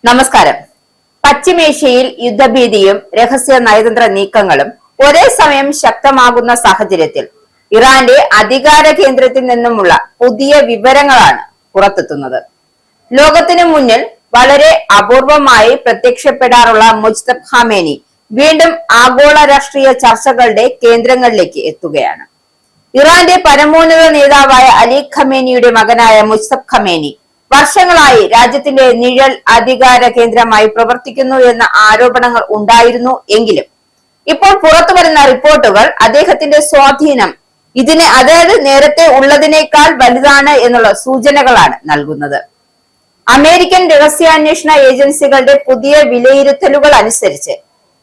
നമസ്കാരം. പശ്ചിമേഷ്യയിൽ യുദ്ധഭീതിയും രഹസ്യ നയതന്ത്ര നീക്കങ്ങളും ഒരേ സമയം ശക്തമാകുന്ന സാഹചര്യത്തിൽ ഇറാന്റെ അധികാര കേന്ദ്രത്തിൽ നിന്നുമുള്ള പുതിയ വിവരങ്ങളാണ് പുറത്തെത്തുന്നത്. ലോകത്തിനു മുന്നിൽ വളരെ അപൂർവമായി പ്രത്യക്ഷപ്പെടാറുള്ള മുജ്തബ ഖാമേനി വീണ്ടും ആഗോള രാഷ്ട്രീയ ചർച്ചകളുടെ കേന്ദ്രങ്ങളിലേക്ക് എത്തുകയാണ്. ഇറാന്റെ പരമോന്നത നേതാവായ അലി ഖമേനിയുടെ മകനായ മുജ്തബ ഖമേനി വർഷങ്ങളായി രാജ്യത്തിന്റെ നിഴൽ അധികാര കേന്ദ്രമായി പ്രവർത്തിക്കുന്നു എന്ന ആരോപണങ്ങൾ ഉണ്ടായിരുന്നു എങ്കിലും ഇപ്പോൾ പുറത്തു വരുന്ന റിപ്പോർട്ടുകൾ അദ്ദേഹത്തിന്റെ സ്വാധീനം അതായത് നേരത്തെ ഉള്ളതിനേക്കാൾ വലുതാണ് എന്നുള്ള സൂചനകളാണ് നൽകുന്നത്. അമേരിക്കൻ രഹസ്യാന്വേഷണ ഏജൻസികളുടെ പുതിയ വിലയിരുത്തലുകൾ അനുസരിച്ച്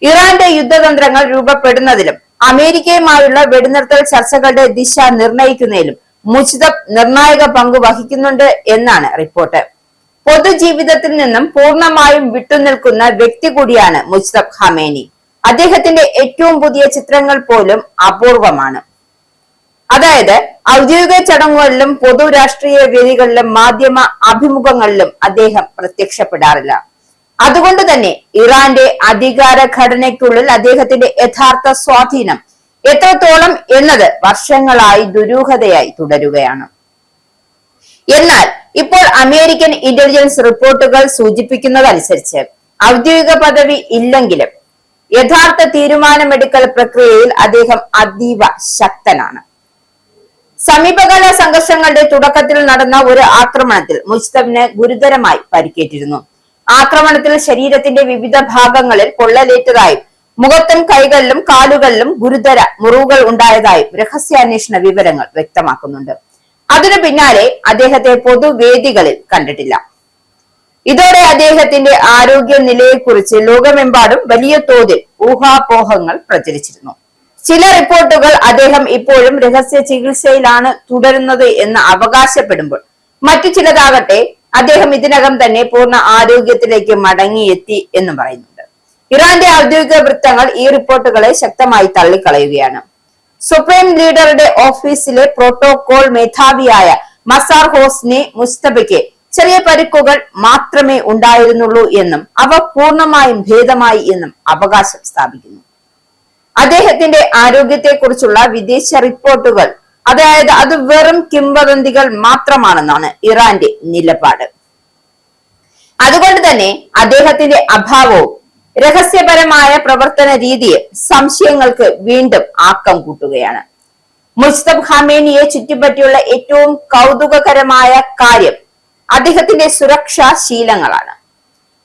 ഇറാന്റെ യുദ്ധതന്ത്രങ്ങൾ രൂപപ്പെടുന്നതിലും അമേരിക്കയുമായുള്ള വെടിനിർത്തൽ ചർച്ചകളുടെ ദിശ നിർണയിക്കുന്നതിലും മുജ്തബ് നിർണായക പങ്ക് വഹിക്കുന്നുണ്ട് എന്നാണ് റിപ്പോർട്ട്. പൊതുജീവിതത്തിൽ നിന്നും പൂർണ്ണമായും വിട്ടുനിൽക്കുന്ന വ്യക്തി കൂടിയാണ് മുജ്തബ ഖമേനി. അദ്ദേഹത്തിന്റെ ഏറ്റവും പുതിയ ചിത്രങ്ങൾ പോലും അപൂർവമാണ്. അതായത് ഔദ്യോഗിക ചടങ്ങുകളിലും പൊതു രാഷ്ട്രീയ വേദികളിലും മാധ്യമ അഭിമുഖങ്ങളിലും അദ്ദേഹം പ്രത്യക്ഷപ്പെടാറില്ല. അതുകൊണ്ട് തന്നെ ഇറാന്റെ അധികാര ഘടനയ്ക്കുള്ളിൽ അദ്ദേഹത്തിന്റെ യഥാർത്ഥ സ്വാധീനം എത്രത്തോളം എന്നത് വർഷങ്ങളായി ദുരൂഹതയായി തുടരുകയാണ്. എന്നാൽ ഇപ്പോൾ അമേരിക്കൻ ഇന്റലിജൻസ് റിപ്പോർട്ടുകൾ സൂചിപ്പിക്കുന്നതനുസരിച്ച് ഔദ്യോഗിക പദവി ഇല്ലെങ്കിലും യഥാർത്ഥ തീരുമാനമെടുക്കൽ പ്രക്രിയയിൽ അദ്ദേഹം അതീവ ശക്തനാണ്. സമീപകാല സംഘർഷങ്ങളുടെ തുടക്കത്തിൽ നടന്ന ഒരു ആക്രമണത്തിൽ മുജ്തബിന് ഗുരുതരമായി പരിക്കേറ്റിരുന്നു. ആക്രമണത്തിൽ ശരീരത്തിന്റെ വിവിധ ഭാഗങ്ങളിൽ പൊള്ളലേറ്റതായും മുഖത്തും കൈകളിലും കാലുകളിലും ഗുരുതര മുറിവുകൾ ഉണ്ടായതായും രഹസ്യാന്വേഷണ വിവരങ്ങൾ വ്യക്തമാക്കുന്നുണ്ട്. അതിനു പിന്നാലെ അദ്ദേഹത്തെ പൊതുവേദികളിൽ കണ്ടിട്ടില്ല. ഇതോടെ അദ്ദേഹത്തിന്റെ ആരോഗ്യ നിലയെക്കുറിച്ച് ലോകമെമ്പാടും വലിയ തോതിൽ ഊഹാപോഹങ്ങൾ പ്രചരിച്ചിരുന്നു. ചില റിപ്പോർട്ടുകൾ അദ്ദേഹം ഇപ്പോഴും രഹസ്യ ചികിത്സയിലാണ് തുടരുന്നത് എന്ന് അവകാശപ്പെടുമ്പോൾ മറ്റു ചിലതാകട്ടെ അദ്ദേഹം ഇതിനകം തന്നെ പൂർണ്ണ ആരോഗ്യത്തിലേക്ക് മടങ്ങിയെത്തി എന്ന് പറയുന്നുണ്ട്. ഇറാന്റെ ഔദ്യോഗിക വൃത്തങ്ങൾ ഈ റിപ്പോർട്ടുകളെ ശക്തമായി തള്ളിക്കളയുകയാണ്. സുപ്രീം ലീഡറുടെ ഓഫീസിലെ പ്രോട്ടോകോൾ മേധാവിയായ മസാർ ഹോസ്നി മുസ്തബയ്ക്ക് ചെറിയ പരിക്കുകൾ മാത്രമേ ഉണ്ടായിരുന്നുള്ളൂ എന്നും അവ പൂർണ്ണമായും ഭേദമായി എന്നും അവകാശം സ്ഥാപിക്കുന്നു. അദ്ദേഹത്തിന്റെ ആരോഗ്യത്തെക്കുറിച്ചുള്ള വിദേശ റിപ്പോർട്ടുകൾ അതായത് അത് വെറും കിംവദന്തികൾ മാത്രമാണെന്നാണ് ഇറാന്റെ നിലപാട്. അതുകൊണ്ട് തന്നെ അദ്ദേഹത്തിന്റെ അഭാവവും രഹസ്യപരമായ പ്രവർത്തന രീതിയെ സംശയങ്ങൾക്ക് വീണ്ടും ആക്കം കൂട്ടുകയാണ്. മുജ്തബ ഖമേനിയെ ചുറ്റിപ്പറ്റിയുള്ള ഏറ്റവും കൗതുകകരമായ കാര്യം അദ്ദേഹത്തിന്റെ സുരക്ഷാ ശീലങ്ങളാണ്.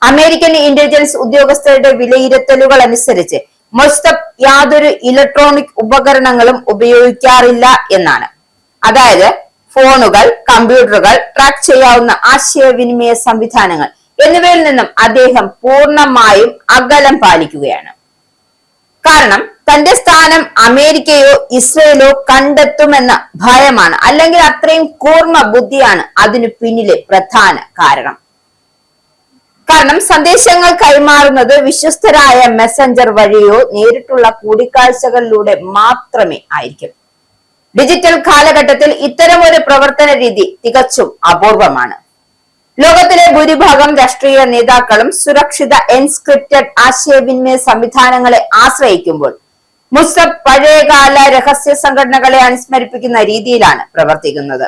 അമേരിക്കൻ ഇന്റലിജൻസ് ഉദ്യോഗസ്ഥരുടെ വിലയിരുത്തലുകൾ അനുസരിച്ച് മുജ്തബ് യാതൊരു ഇലക്ട്രോണിക് ഉപകരണങ്ങളും ഉപയോഗിക്കാറില്ല എന്നാണ്. അതായത് ഫോണുകൾ, കമ്പ്യൂട്ടറുകൾ, ട്രാക്ക് ചെയ്യാവുന്ന ആശയവിനിമയ സംവിധാനങ്ങൾ എന്നിവയിൽ നിന്നും അദ്ദേഹം പൂർണ്ണമായും അകലം പാലിക്കുകയാണ്. കാരണം തന്റെ സ്ഥാനം അമേരിക്കയോ ഇസ്രയേലോ കണ്ടെത്തുമെന്ന ഭയമാണ്, അല്ലെങ്കിൽ അത്രയും കൂർമ്മ ബുദ്ധിയാണ് അതിനു പിന്നിലെ പ്രധാന കാരണം. കാരണം സന്ദേശങ്ങൾ കൈമാറുന്നത് വിശ്വസ്തരായ മെസ്സഞ്ചർ വഴിയോ നേരിട്ടുള്ള കൂടിക്കാഴ്ചകളിലൂടെ മാത്രമേ ആയിരിക്കും. ഡിജിറ്റൽ കാലഘട്ടത്തിൽ ഇത്തരം ഒരു പ്രവർത്തന രീതി തികച്ചും അപൂർവമാണ്. ലോകത്തിലെ ഭൂരിഭാഗം രാഷ്ട്രീയ നേതാക്കളും സുരക്ഷിത എൻസ്ക്രിപ്റ്റഡ് ആശയവിനിമയ സംവിധാനങ്ങളെ ആശ്രയിക്കുമ്പോൾ മുജ്തബ് പഴയകാല രഹസ്യ സംഘടനകളെ അനുസ്മരിപ്പിക്കുന്ന രീതിയിലാണ് പ്രവർത്തിക്കുന്നത്.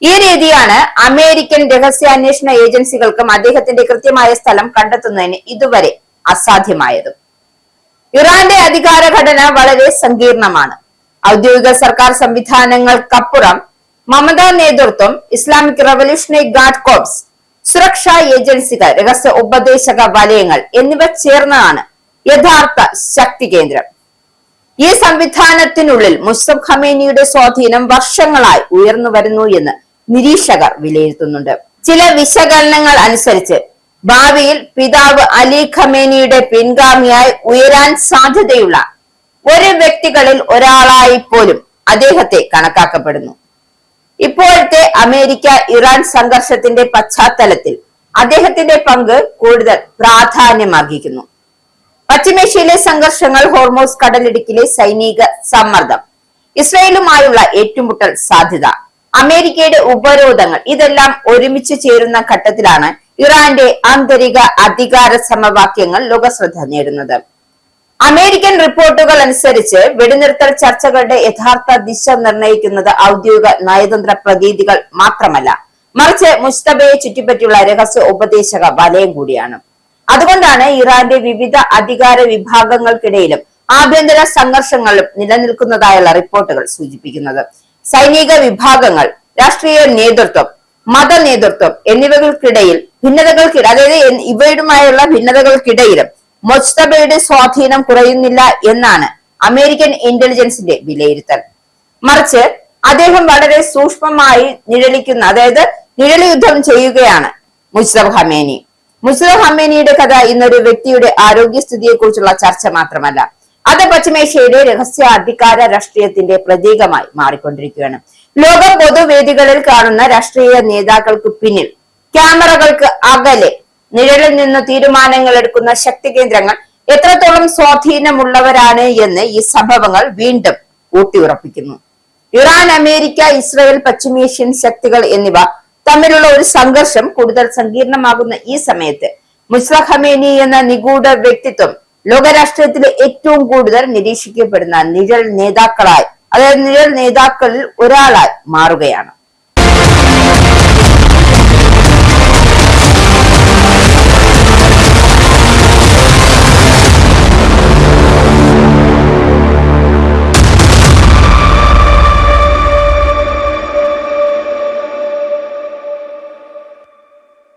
ഈ രീതിയാണ് അമേരിക്കൻ രഹസ്യാന്വേഷണ ഏജൻസികൾക്കും അദ്ദേഹത്തിന്റെ കൃത്യമായ സ്ഥലം കണ്ടെത്തുന്നതിന് ഇതുവരെ അസാധ്യമായതും. ഇറാന്റെ അധികാര ഘടന വളരെ സങ്കീർണമാണ്. ഔദ്യോഗിക സർക്കാർ സംവിധാനങ്ങൾക്കപ്പുറം മമതാ നേതൃത്വം, ഇസ്ലാമിക് റവല്യൂഷണറി ഗാർഡ് കോർപ്സ്, സുരക്ഷാ ഏജൻസികൾ, രഹസ്യ ഉപദേശക വലയങ്ങൾ എന്നിവ ചേർന്നതാണ് യഥാർത്ഥ ശക്തി കേന്ദ്രം. ഈ സംവിധാനത്തിനുള്ളിൽ മുജ്തബ ഖമേനിയുടെ സ്വാധീനം വർഷങ്ങളായി ഉയർന്നു വരുന്നു എന്ന് നിരീക്ഷകർ വിലയിരുത്തുന്നുണ്ട്. ചില വിശകലനങ്ങൾ അനുസരിച്ച് ഭാവിയിൽ പിതാവ് അലി ഖമേനിയുടെ പിൻഗാമിയായി ഉയരാൻ സാധ്യതയുള്ള ഒരു വ്യക്തികളിൽ ഒരാളായി പോലും അദ്ദേഹത്തെ കണക്കാക്കപ്പെടുന്നു. ഇപ്പോഴത്തെ അമേരിക്ക ഇറാൻ സംഘർഷത്തിന്റെ പശ്ചാത്തലത്തിൽ അദ്ദേഹത്തിന്റെ പങ്ക് കൂടുതൽ പ്രാധാന്യമർഹിക്കുന്നു. പശ്ചിമേഷ്യയിലെ സംഘർഷങ്ങൾ, ഹോർമോസ് കടലിടുക്കിലെ സൈനിക സമ്മർദ്ദം, ഇസ്രയേലുമായുള്ള ഏറ്റുമുട്ടൽ സാധ്യത, അമേരിക്കയുടെ ഉപരോധങ്ങൾ ഇതെല്ലാം ഒരുമിച്ച് ചേരുന്ന ഘട്ടത്തിലാണ് ഇറാന്റെ ആന്തരിക അധികാര സമവാക്യങ്ങൾ ലോകശ്രദ്ധ നേടുന്നത്. അമേരിക്കൻ റിപ്പോർട്ടുകൾ അനുസരിച്ച് വെടിനിർത്തൽ ചർച്ചകളുടെ യഥാർത്ഥ ദിശ നിർണ്ണയിക്കുന്നത് ഔദ്യോഗിക നയതന്ത്ര പ്രതീതികൾ മാത്രമല്ല, മറിച്ച് മുസ്തഫയെ ചുറ്റിപ്പറ്റിയുള്ള രഹസ്യ ഉപദേശക വലയം കൂടിയാണ്. അതുകൊണ്ടാണ് ഇറാന്റെ വിവിധ അധികാര വിഭാഗങ്ങൾക്കിടയിലും ആഭ്യന്തര സംഘർഷങ്ങളും നിലനിൽക്കുന്നതായുള്ള റിപ്പോർട്ടുകൾ സൂചിപ്പിക്കുന്നത്. സൈനിക വിഭാഗങ്ങൾ, രാഷ്ട്രീയ നേതൃത്വം, മത നേതൃത്വം എന്നിവകൾക്കിടയിൽ ഇവയുമായുള്ള ഭിന്നതകൾക്കിടയിലും മുസ്തഫയുടെ സ്വാധീനം കുറയുന്നില്ല എന്നാണ് അമേരിക്കൻ ഇന്റലിജൻസിന്റെ വിലയിരുത്തൽ. മറിച്ച് അദ്ദേഹം വളരെ സൂക്ഷ്മമായി നിഴൽ യുദ്ധം ചെയ്യുകയാണ് മുജ്തബ ഖമേനി. മുജ്തബ ഖമേനിയുടെ കഥ ഇന്നൊരു വ്യക്തിയുടെ ആരോഗ്യസ്ഥിതിയെ കുറിച്ചുള്ള ചർച്ച മാത്രമല്ല, അത് പശ്ചിമേഷ്യയിലെ രഹസ്യ അധികാര രാഷ്ട്രീയത്തിന്റെ പ്രതീകമായി മാറിക്കൊണ്ടിരിക്കുകയാണ്. ലോക പൊതുവേദികളിൽ കാണുന്ന രാഷ്ട്രീയ നേതാക്കൾക്ക് പിന്നിൽ, ക്യാമറകൾക്ക് അകലെ നിഴലിൽ നിന്ന് തീരുമാനങ്ങൾ എടുക്കുന്ന ശക്തി കേന്ദ്രങ്ങൾ എത്രത്തോളം സ്വാധീനമുള്ളവരാണ് എന്ന് ഈ സംഭവങ്ങൾ വീണ്ടും ഊട്ടിയുറപ്പിക്കുന്നു. ഇറാൻ, അമേരിക്ക, ഇസ്രായേൽ, പശ്ചിമേഷ്യൻ ശക്തികൾ എന്നിവ തമ്മിലുള്ള ഒരു സംഘർഷം കൂടുതൽ സങ്കീർണമാകുന്ന ഈ സമയത്ത് മുസ്തഫ ഖമേനി എന്ന നിഗൂഢ വ്യക്തിത്വം ലോകരാഷ്ട്രീയത്തിലെ ഏറ്റവും കൂടുതൽ നിരീക്ഷിക്കപ്പെടുന്ന നിഴൽ നേതാക്കളിൽ ഒരാളായി മാറുകയാണ്.